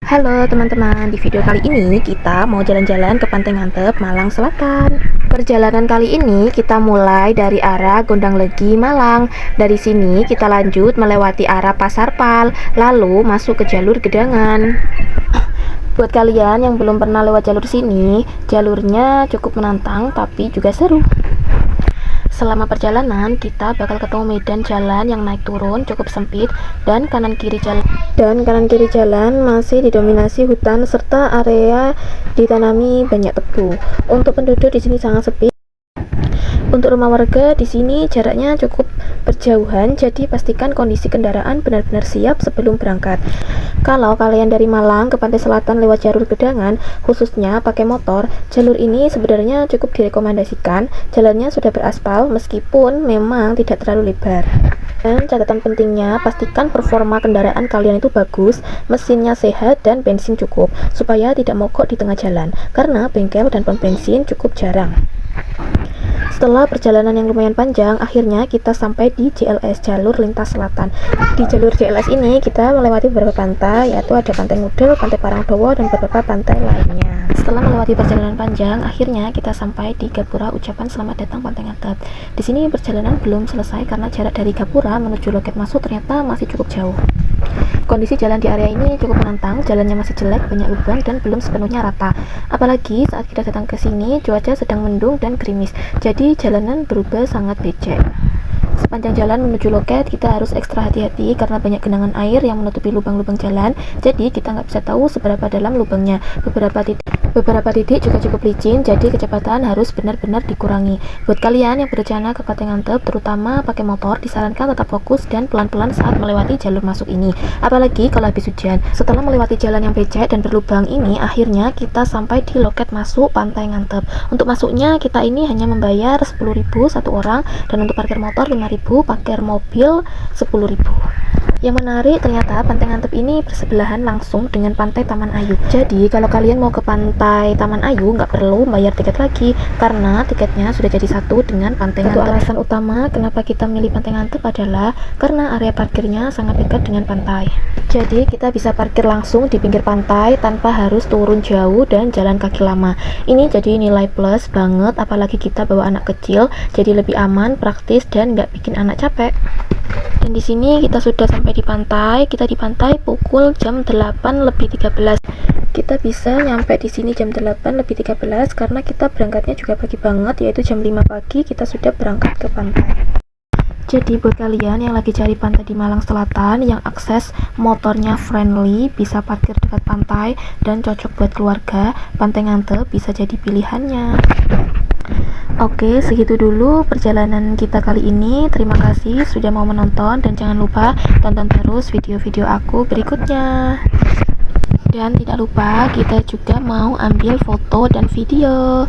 Halo teman-teman, di video kali ini kita mau jalan-jalan ke Pantai Ngantep, Malang Selatan. Perjalanan kali ini kita mulai dari arah Gondang Legi, Malang. Dari sini kita lanjut melewati arah Pasar Pal, lalu masuk ke jalur Gedangan. Buat kalian yang belum pernah lewat jalur sini, jalurnya cukup menantang tapi juga seru. Selama perjalanan kita bakal ketemu medan jalan yang naik turun cukup sempit dan kanan kiri jalan masih didominasi hutan serta area ditanami banyak tebu. Untuk penduduk di sini sangat sepi. Untuk rumah warga di sini jaraknya cukup berjauhan, jadi pastikan kondisi kendaraan benar-benar siap sebelum berangkat. Kalau kalian dari Malang ke Pantai Selatan lewat jalur Gedangan, khususnya pakai motor, jalur ini sebenarnya cukup direkomendasikan. Jalannya sudah beraspal meskipun memang tidak terlalu lebar. Dan catatan pentingnya, pastikan performa kendaraan kalian itu bagus, mesinnya sehat dan bensin cukup, supaya tidak mogok di tengah jalan, karena bengkel dan pom bensin cukup jarang. Setelah perjalanan yang lumayan panjang, akhirnya kita sampai di JLS, jalur lintas selatan. Di jalur JLS ini kita melewati beberapa pantai, yaitu ada Pantai Ngudel, Pantai Parangdowo, dan beberapa pantai lainnya. Setelah melewati perjalanan panjang, akhirnya kita sampai di Gapura ucapan selamat datang Pantai Ngantep. Di sini perjalanan belum selesai karena jarak dari Gapura menuju loket masuk ternyata masih cukup jauh. Kondisi jalan di area ini cukup menantang, jalannya masih jelek, banyak lubang dan belum sepenuhnya rata. Apalagi saat kita datang ke sini, cuaca sedang mendung dan gerimis, jadi jalanan berubah sangat becek. Sepanjang jalan menuju loket, kita harus ekstra hati-hati karena banyak genangan air yang menutupi lubang-lubang jalan, jadi kita nggak bisa tahu seberapa dalam lubangnya. Beberapa titik juga cukup licin, jadi kecepatan harus benar-benar dikurangi. Buat kalian yang berencana ke Pantai Ngantep, terutama pakai motor, disarankan tetap fokus dan pelan-pelan saat melewati jalur masuk ini, apalagi kalau habis hujan. Setelah melewati jalan yang becek dan berlubang ini, akhirnya kita sampai di loket masuk Pantai Ngantep. Untuk masuknya, kita ini hanya membayar 10.000 satu orang, dan untuk parkir motor 5.000, parkir mobil 10.000. Yang menarik, ternyata Pantai Ngantep ini bersebelahan langsung dengan Pantai Taman Ayu. Jadi kalau kalian mau ke Pantai Taman Ayu nggak perlu bayar tiket lagi, karena tiketnya sudah jadi satu dengan Pantai Ngantep. Satu alasan utama kenapa kita milih Pantai Ngantep adalah karena area parkirnya sangat dekat dengan pantai. Jadi kita bisa parkir langsung di pinggir pantai tanpa harus turun jauh dan jalan kaki lama. Ini jadi nilai plus banget, apalagi kita bawa anak kecil, jadi lebih aman, praktis, dan nggak bikin anak capek. Dan di sini kita sudah sampai di pantai. Kita di pantai pukul jam 8:13. Kita bisa nyampe di sini jam 8:13 karena kita berangkatnya juga pagi banget, yaitu jam 5 pagi kita sudah berangkat ke pantai. Jadi buat kalian yang lagi cari pantai di Malang Selatan yang akses motornya friendly, bisa parkir dekat pantai dan cocok buat keluarga, Pantai Ngantep bisa jadi pilihannya. Oke, segitu dulu perjalanan kita kali ini. Terima kasih sudah mau menonton dan jangan lupa tonton terus video-video aku berikutnya. Dan tidak lupa kita juga mau ambil foto dan video.